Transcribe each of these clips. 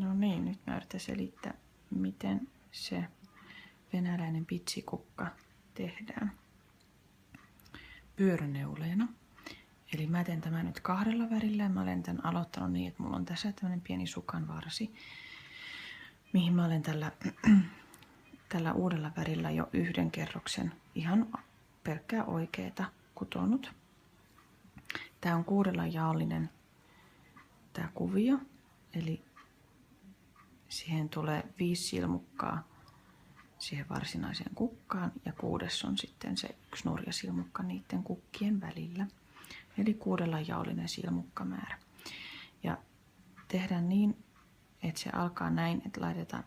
No niin, nyt mä yritän selittää, miten se venäläinen pitsikukka tehdään pyöröneuleena. Eli mä teen tämän nyt 2 värillä ja mä olen tämän aloittanut niin, että mulla on tässä tämmönen pieni sukanvarsi, mihin mä olen tällä uudella värillä jo 1 kerroksen ihan pelkkää oikeeta kutonut. Tää on 6 jaollinen tää kuvio, eli siihen tulee 5 silmukkaa siihen varsinaiseen kukkaan ja 6 on sitten se 1 nurjasilmukka niiden kukkien välillä. Eli 6 jaollinen silmukkamäärä. Ja tehdään niin, että se alkaa näin, että laitetaan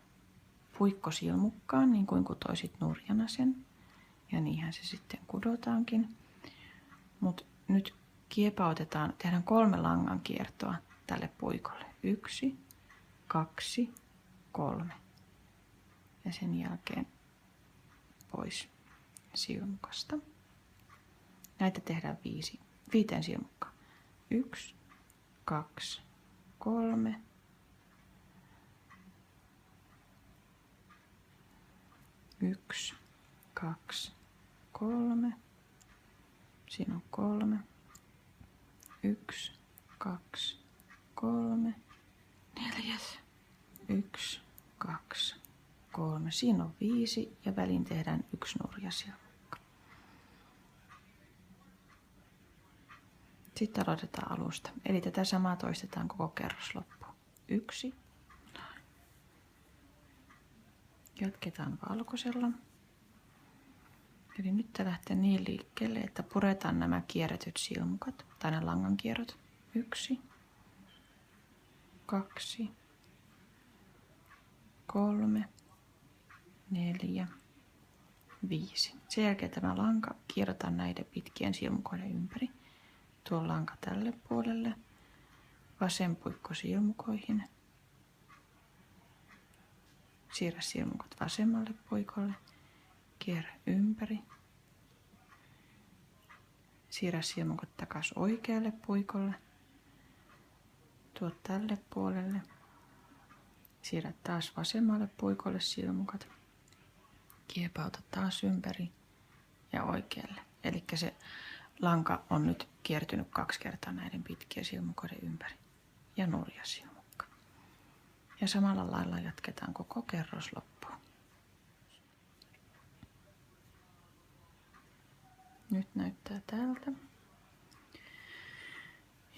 puikko silmukkaan, niin kuin kutoisit nurjana sen. Ja niinhän se sitten kudotaankin. Mutta nyt kiepautetaan, tehdään 3 langan kiertoa tälle puikolle. 1, 2, 3. Ja sen jälkeen pois silmukasta. Näitä tehdään 5 silmukkaa. 1, 2, 3. 1, 2, 3. Siinä on 3. 1, 2, 3. 4. 1, 2, 3. Siinä on 5 ja väliin tehdään 1 nurjasilmukka. Sitten aloitetaan alusta. Eli tätä samaa toistetaan koko kerros loppuun. 1. Jatketaan valkoisella. Eli nyt tämä lähtee niin liikkeelle, että puretaan nämä kierretyt silmukat, tai nämä langan kierrot. 1, 2, 3, 4, 5. Sen jälkeen tämä lanka kierrotaan näiden pitkien silmukoiden ympäri. Tuo lanka tälle puolelle, vasen puikko silmukoihin. Siirrä silmukot vasemmalle puikolle, kierrä ympäri. Siirrä silmukot takaisin oikealle puikolle. Tuo tälle puolelle. Siirrä taas vasemmalle puikolle silmukat. Kiepauta taas ympäri ja oikealle. Eli se lanka on nyt kiertynyt 2 kertaa näiden pitkien silmukoiden ympäri. Ja nurjasilmukka. Ja samalla lailla jatketaan koko kerros loppuun. Nyt näyttää tältä.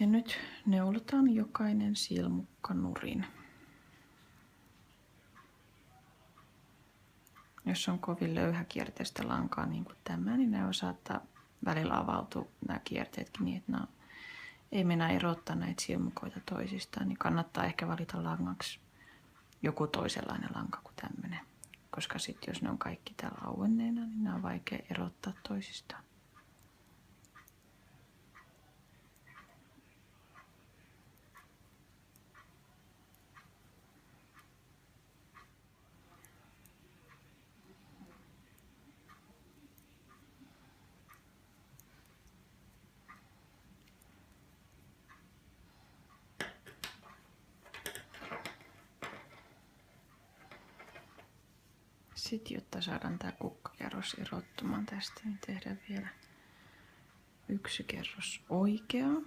Ja nyt neulotaan jokainen silmukka nurin. Jos on kovin löyhäkierteistä lankaa niin kuin tämä, niin nämä saattaa välillä avautua nämä kierteetkin niin, että ei mennä erottaa näitä silmukoita toisistaan, niin kannattaa ehkä valita langaksi joku toisenlainen lanka kuin tämmöinen. Koska sitten jos ne on kaikki täällä auenneena, niin nämä on vaikea erottaa toisistaan. Sitten jotta saadaan tämä kukkakerros erottumaan tästä, niin tehdään vielä 1 kerros oikeaa.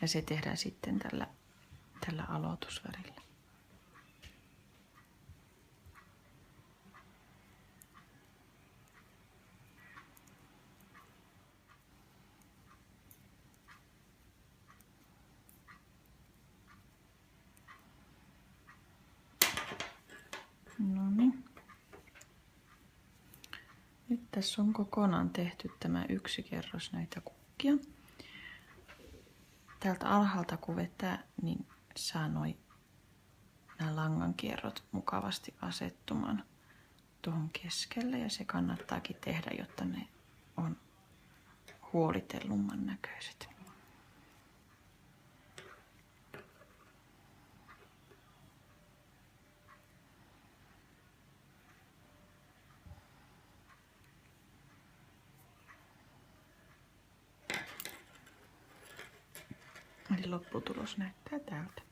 Ja se tehdään sitten tällä aloitusvärillä. Noniin. Nyt tässä on kokonaan tehty tämä 1 kerros näitä kukkia. Täältä alhaalta kun vetää, niin saa nämä langan kierrot mukavasti asettumaan tuohon keskelle. Ja se kannattaakin tehdä, jotta ne on huolitellumman näköiset. Eli lopputulos näyttää tältä.